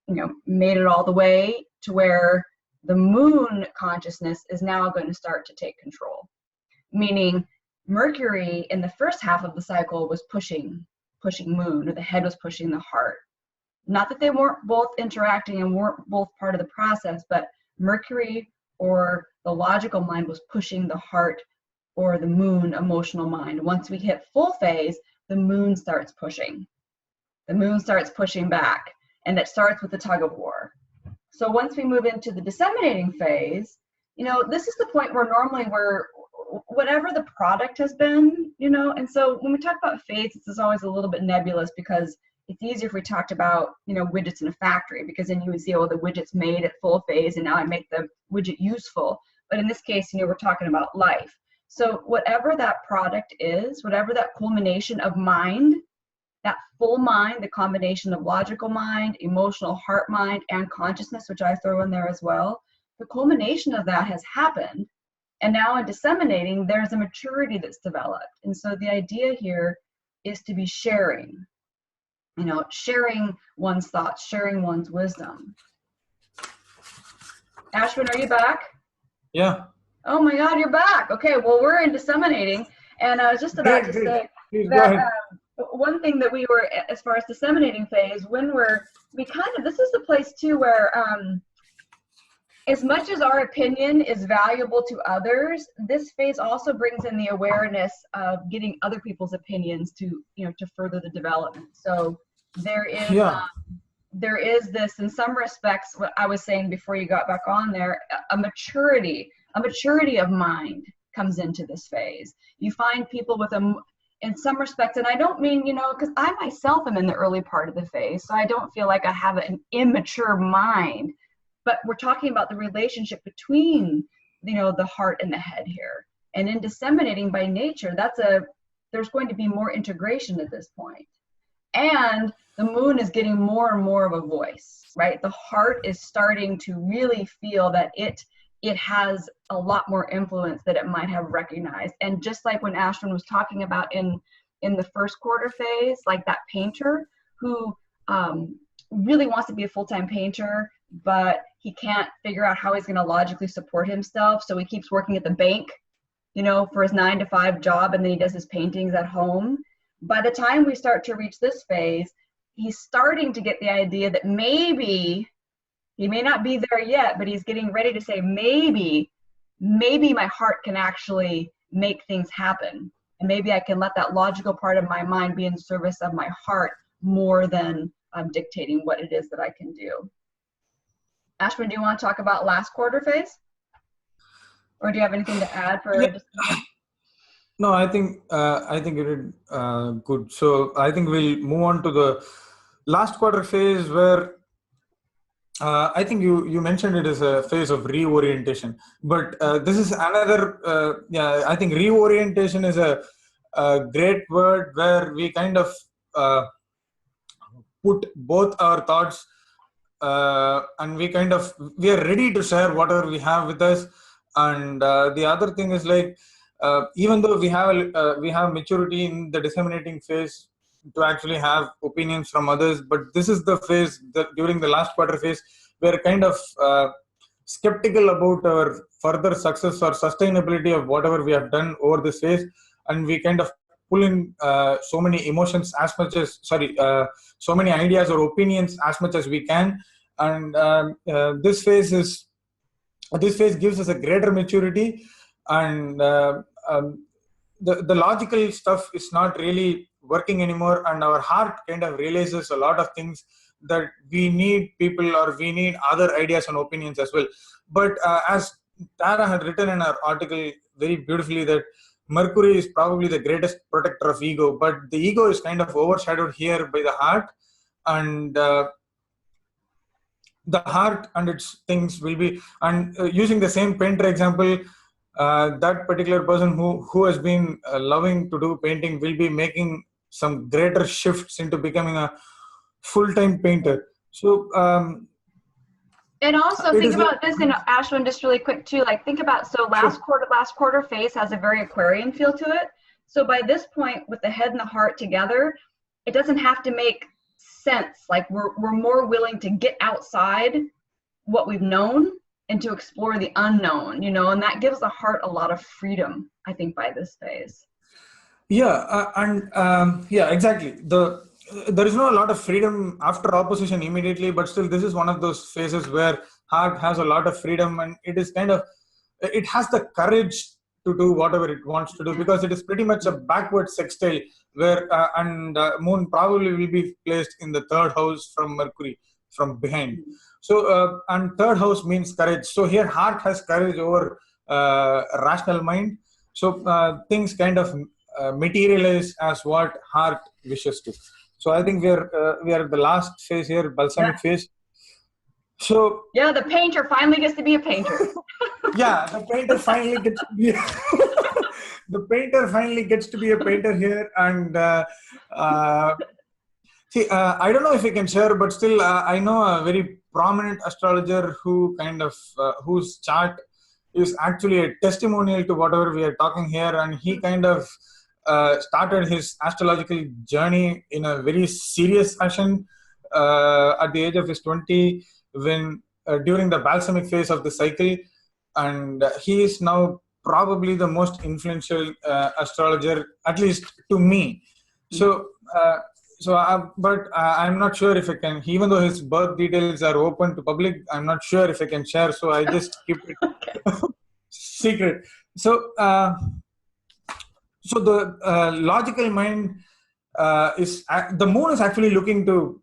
you know, made it all the way to where the Moon consciousness is now going to start to take control. Meaning Mercury in the first half of the cycle was pushing Moon, or the head was pushing the heart. Not that they weren't both interacting and weren't both part of the process, but Mercury, or the logical mind, was pushing the heart or the Moon emotional mind. Once we hit full phase, the Moon starts pushing. The Moon starts pushing back, and it starts with the tug of war. So once we move into the disseminating phase, you know, this is the point where normally whatever the product has been, you know, and so when we talk about phase, this is always a little bit nebulous because it's easier if we talked about, you know, widgets in a factory, because then you would see, oh, the widget's made at full phase and now I make the widget useful. But in this case, you know, we're talking about life. So whatever that product is, whatever that culmination of mind, that full mind, the combination of logical mind, emotional heart mind, and consciousness, which I throw in there as well, the culmination of that has happened. And now in disseminating, there's a maturity that's developed. And so the idea here is to be sharing. You know, sharing one's thoughts, sharing one's wisdom. Ashwin, are you back? Yeah. Oh my God, you're back. Okay, well, we're in disseminating. And I was just about to say that one thing that we were, as far as disseminating phase, this is the place too where as much as our opinion is valuable to others, this phase also brings in the awareness of getting other people's opinions to, you know, to further the development. So there is this, in some respects, what I was saying before you got back on there, a maturity of mind comes into this phase. You find people with in some respects, and I don't mean, you know, because I myself am in the early part of the phase, so I don't feel like I have an immature mind, but we're talking about the relationship between, you know, the heart and the head here. And in disseminating by nature, there's going to be more integration at this point. And the Moon is getting more and more of a voice, right? The heart is starting to really feel that it has a lot more influence that it might have recognized. And just like when Ashwin was talking about in the first quarter phase, like that painter who really wants to be a full-time painter, but he can't figure out how he's going to logically support himself. So he keeps working at the bank, you know, for his 9-to-5 job, and then he does his paintings at home. By the time we start to reach this phase, he's starting to get the idea that maybe, he may not be there yet, but he's getting ready to say, maybe my heart can actually make things happen. And maybe I can let that logical part of my mind be in service of my heart more than dictating what it is that I can do. Ashwin, do you want to talk about last quarter phase? Or do you have anything to add for? Yeah. No, I think you did good. So I think we'll move on to the last quarter phase, where I think you mentioned it as a phase of reorientation, but this is another. Yeah, I think reorientation is a great word where we kind of put both our thoughts and we are ready to share whatever we have with us. And the other thing is like even though we have maturity in the disseminating phase to actually have opinions from others, but this is the phase that during the last quarter phase we're kind of skeptical about our further success or sustainability of whatever we have done over this phase, and we kind of pull in so many emotions as much as so many ideas or opinions as much as we can. And this phase gives us a greater maturity, and the logical stuff is not really working anymore, and our heart kind of realizes a lot of things that we need people or we need other ideas and opinions as well. But as Tara had written in her article very beautifully, that Mercury is probably the greatest protector of ego, but the ego is kind of overshadowed here by the heart, and the heart and its things will be. And using the same painter example, that particular person who has been loving to do painting will be making some greater shifts into becoming a full-time painter. So and also think about this in Ashwin, just really quick too. Like think about, so last quarter phase has a very Aquarian feel to it. So by this point, with the head and the heart together, it doesn't have to make sense. Like we're more willing to get outside what we've known and to explore the unknown, you know, and that gives the heart a lot of freedom, I think, by this phase. Yeah, yeah, exactly. There is not a lot of freedom after opposition immediately, but still this is one of those phases where heart has a lot of freedom, and it is kind of, it has the courage to do whatever it wants to do, because it is pretty much a backward sextile where Moon probably will be placed in the third house from Mercury from behind. So and third house means courage. So here heart has courage over rational mind. So things kind of materialize as what heart wishes to. So I think we are at the last phase here, balsamic phase. So yeah, the painter finally gets to be a painter. Yeah, the painter finally gets to be the painter finally gets to be a painter here. And see, I don't know if you can share, but still I know a very prominent astrologer who kind of whose chart is actually a testimonial to whatever we are talking here, and he kind of started his astrological journey in a very serious fashion at the age of his 20, when during the balsamic phase of the cycle. And he is now probably the most influential astrologer, at least to me. So but I'm not sure if I can, even though his birth details are open to public, I'm not sure if I can share, so I just keep it secret. So so the logical mind is the Moon is actually looking to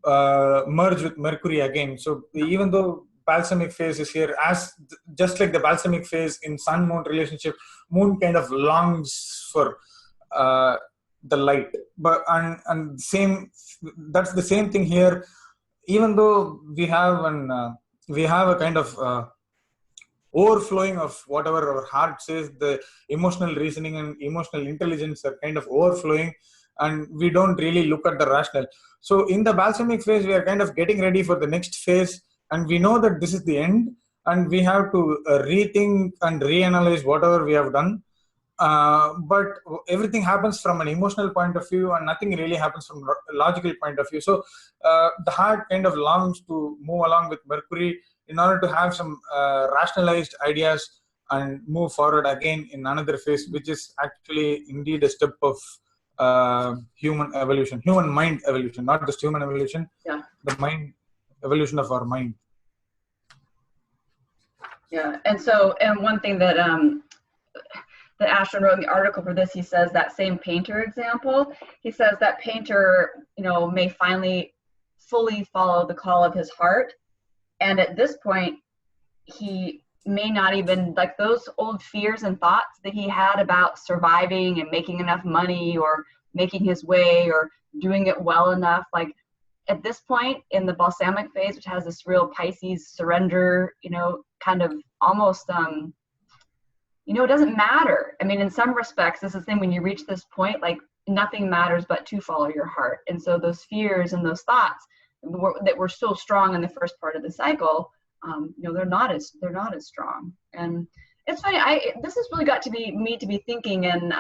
merge with Mercury again. So even though balsamic phase is here, as just like the balsamic phase in Sun Moon relationship, Moon kind of longs for the light, but and same, that's the same thing here. Even though we have a kind of overflowing of whatever our heart says, the emotional reasoning and emotional intelligence are kind of overflowing, and we don't really look at the rational. So in the balsamic phase, we are kind of getting ready for the next phase, and we know that this is the end, and we have to rethink and reanalyze whatever we have done. But everything happens from an emotional point of view, and nothing really happens from a logical point of view. So the heart kind of longs to move along with Mercury in order to have some rationalized ideas and move forward again in another phase, which is actually indeed a step of human evolution, human mind evolution, not just human evolution, the mind evolution of our mind. Yeah, and one thing that that Ashwin wrote in the article for this, he says that same painter example, he says that painter, you know, may finally fully follow the call of his heart. And at this point, he may not even, like those old fears and thoughts that he had about surviving and making enough money or making his way or doing it well enough, like at this point in the balsamic phase, which has this real Pisces surrender, kind of almost, it doesn't matter. I mean, in some respects, this is the thing, when you reach this point, like nothing matters but to follow your heart. And so those fears and those thoughts that were so strong in the first part of the cycle, they're not as strong. And it's funny, this has really got to be me to be thinking, and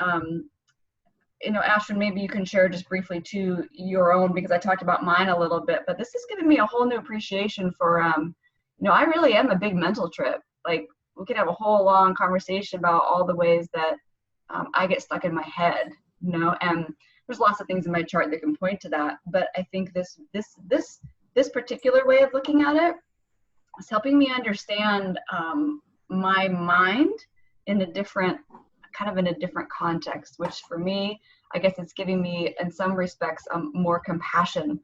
Ashwin, maybe you can share just briefly to your own, because I talked about mine a little bit, but this has given me a whole new appreciation for, I really am a big mental trip. Like, we could have a whole long conversation about all the ways that I get stuck in my head, and there's lots of things in my chart that can point to that. But I think this particular way of looking at it is helping me understand my mind in a different context, which for me, I guess it's giving me, in some respects, more compassion,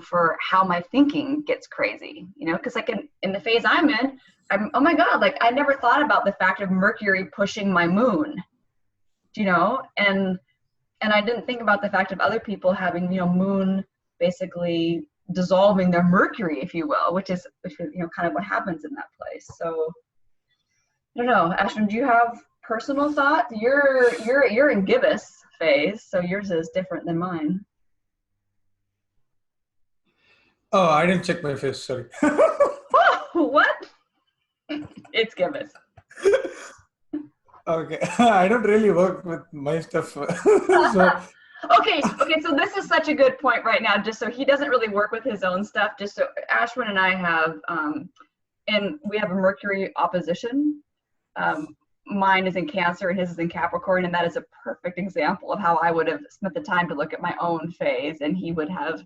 for how my thinking gets crazy, because like in the phase I'm in, oh my God, like I never thought about the fact of Mercury pushing my moon, and I didn't think about the fact of other people having, moon basically dissolving their Mercury, if you will, which is kind of what happens in that place. So I don't know, Ashwin, do you have personal thoughts? You're in Gibbous phase, so yours is different than mine. Oh, I didn't check my face, sorry. Oh, what? It's Gibbous. Okay, I don't really work with my stuff. So. Okay, so this is such a good point right now, just so he doesn't really work with his own stuff, just so Ashwin and I have, and we have a Mercury opposition. Mine is in Cancer and his is in Capricorn, and that is a perfect example of how I would have spent the time to look at my own phase, and he would have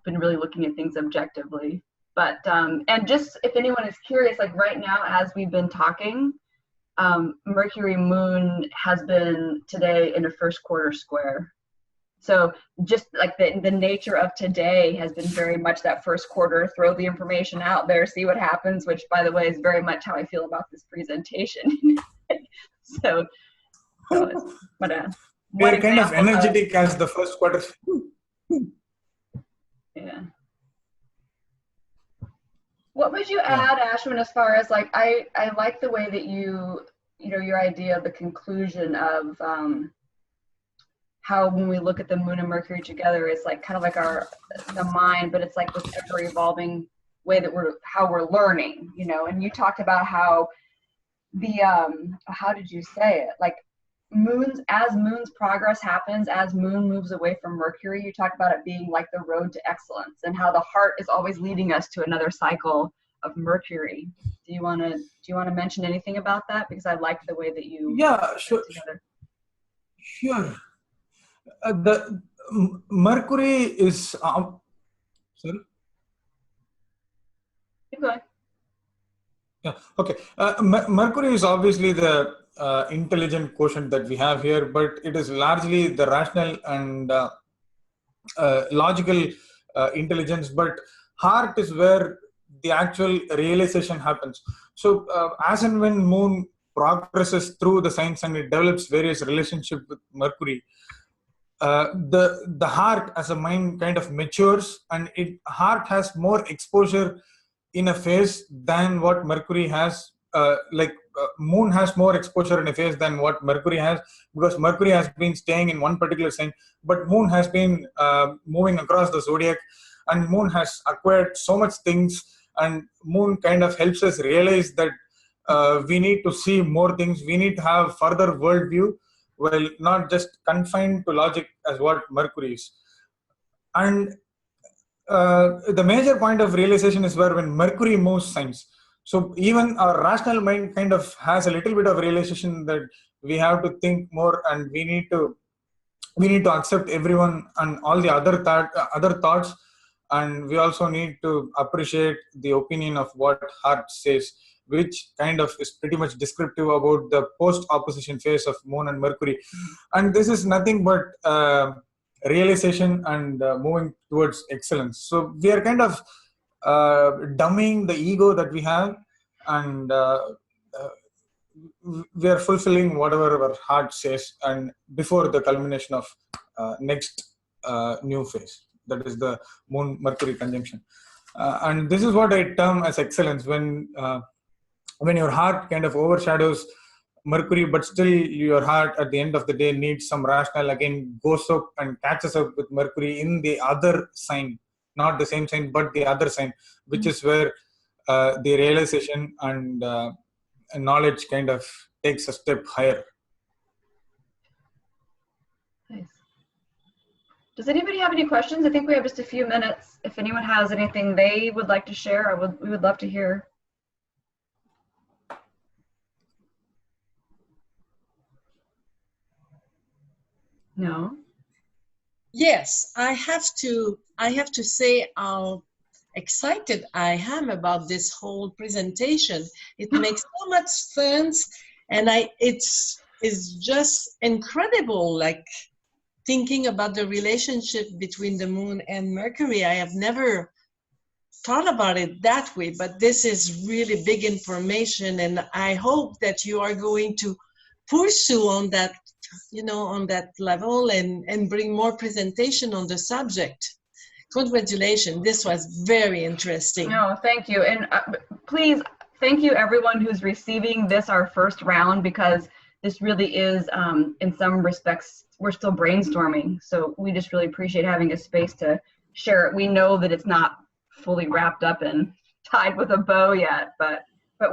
been really looking at things objectively. But and just if anyone is curious, like right now as we've been talking, Mercury moon has been today in a first quarter square. So just like the nature of today has been very much that first quarter, throw the information out there, see what happens, which by the way is very much how I feel about this presentation. so it's, we're kind of energetic as the first quarter. Yeah. What would you add, Ashwin, as far as like, I like the way that your idea of the conclusion of how when we look at the moon and Mercury together, it's like kind of like the mind, but it's like this ever evolving way that how we're learning, and you talked about how the, how did you say it? Like as moon's progress happens, as moon moves away from Mercury, you talk about it being like the road to excellence and how the heart is always leading us to another cycle of Mercury. Do you want to mention anything about that? Because I like the way that you sure. Sure. The Mercury is sorry. Keep going. Yeah. Okay. Mercury is obviously the intelligent quotient that we have here, but it is largely the rational and logical intelligence. But heart is where the actual realization happens. So as and when moon progresses through the signs and it develops various relationships with Mercury, the heart as a mind kind of matures, and heart has more exposure in a phase than what Mercury has. Moon has more exposure in a phase than what Mercury has, because Mercury has been staying in one particular sign, but Moon has been moving across the zodiac, and Moon has acquired so much things, and Moon kind of helps us realize that we need to see more things, we need to have further worldview, well, not just confined to logic as what Mercury is. And the major point of realization is where when Mercury moves signs. So even our rational mind kind of has a little bit of realization that we have to think more, and we need to accept everyone and all the other thoughts, and we also need to appreciate the opinion of what heart says, which kind of is pretty much descriptive about the post-opposition phase of Moon and Mercury. And this is nothing but realization and moving towards excellence. So we are kind of dumbing the ego that we have, and we are fulfilling whatever our heart says, and before the culmination of next new phase. that is the Moon-Mercury conjunction. And this is what I term as excellence, when your heart kind of overshadows Mercury, but still your heart at the end of the day needs some rationale, again goes up and catches up with Mercury in the other sign, not the same sign, but the other sign, which is where the realization and knowledge kind of takes a step higher. Nice. Does anybody have any questions? I think we have just a few minutes. If anyone has anything they would like to share, we would love to hear. No? Yes, I have to say how excited I am about this whole presentation. It makes so much sense, and it's just incredible, like thinking about the relationship between the Moon and Mercury. I have never thought about it that way, but this is really big information, and I hope that you are going to pursue on that, on that level, and bring more presentation on the subject. Congratulations, this was very interesting. No, thank you. And please, thank you everyone who's receiving this, our first round, because this really is, in some respects, we're still brainstorming. So we just really appreciate having a space to share it. We know that it's not fully wrapped up and tied with a bow yet, but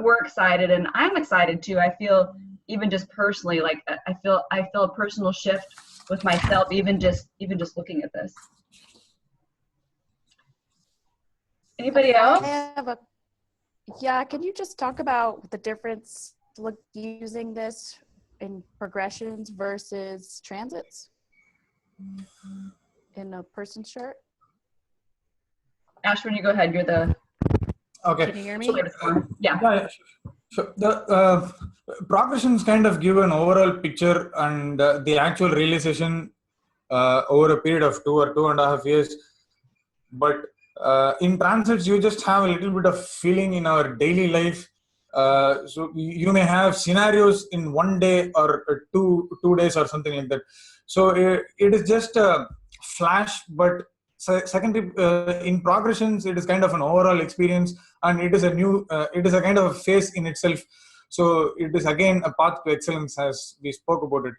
we're excited, and I'm excited too. I feel, even just personally, like I feel a personal shift with myself, even just looking at this. Anybody else? Yeah, can you just talk about the difference using this in progressions versus transits in a person's chart? Ashwin, you go ahead. You're the... Okay. Can you hear me? Yeah. So the progressions kind of give an overall picture, and the actual realization over a period of 2 or 2.5 years. But in transits, you just have a little bit of feeling in our daily life. So you may have scenarios in 1 day or 2 days or something like that. So it is just a flash, but secondly, in progressions, it is kind of an overall experience, and it is a kind of a phase in itself. So it is again a path to excellence, as we spoke about it.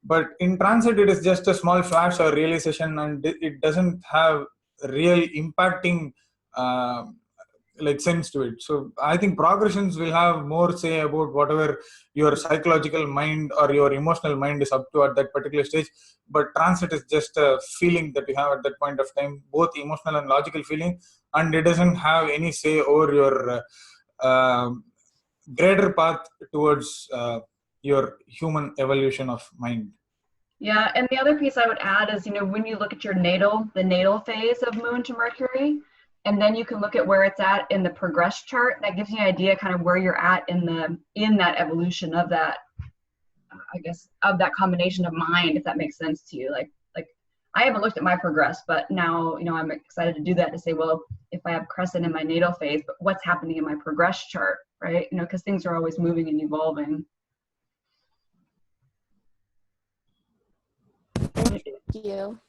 But in transit, it is just a small flash or realization, and it doesn't have real impacting like sense to it. So I think progressions will have more say about whatever your psychological mind or your emotional mind is up to at that particular stage. But transit is just a feeling that you have at that point of time, both emotional and logical feeling, and it doesn't have any say over your greater path towards your human evolution of mind. Yeah, and the other piece I would add is, when you look at your the natal phase of Moon to Mercury, and then you can look at where it's at in the progress chart. That gives you an idea kind of where you're at in that evolution of that, I guess, of that combination of mind, if that makes sense to you. Like I haven't looked at my progress, but now, I'm excited to do that, to say, well, if I have crescent in my natal phase, but what's happening in my progress chart, right? Because things are always moving and evolving. Thank you.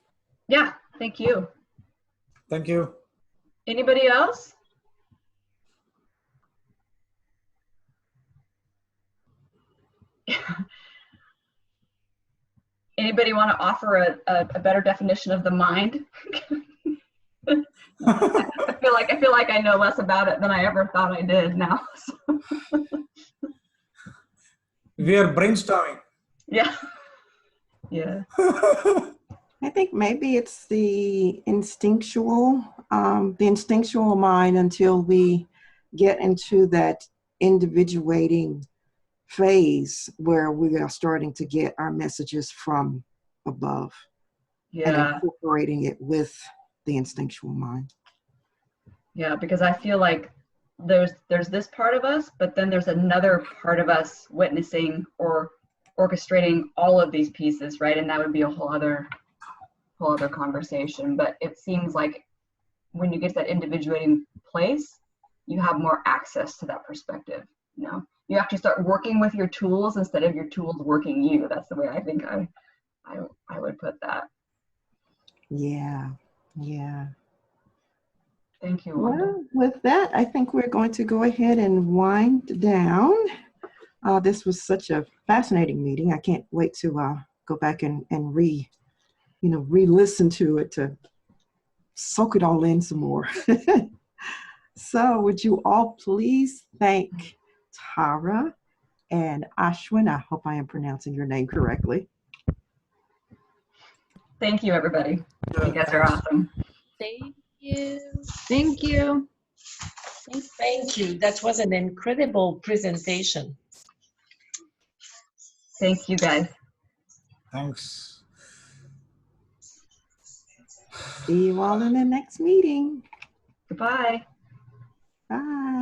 Yeah, thank you. Thank you. Anybody else? Anybody want to offer a better definition of the mind? I feel like I know less about it than I ever thought I did now. We are brainstorming. Yeah. Yeah. I think maybe it's the instinctual mind until we get into that individuating phase where we are starting to get our messages from above, and incorporating it with the instinctual mind. Yeah, because I feel like there's this part of us, but then there's another part of us witnessing or orchestrating all of these pieces, right? And that would be a whole other conversation. But it seems like when you get to that individuating place, you have more access to that perspective. You have to start working with your tools instead of your tools working you. That's the way I think I would put that. Yeah, Yeah. Thank you, Wanda. Well, with that, I think we're going to go ahead and wind down. This was such a fascinating meeting. I can't wait to go back and re-listen to it to soak it all in some more. So would you all please thank Tara and Ashwin? I hope I am pronouncing your name correctly. Thank you, everybody. You guys are awesome. Thank you. Thank you. Thank you. That was an incredible presentation. Thank you, guys. Thanks. See you all in the next meeting. Goodbye. Bye.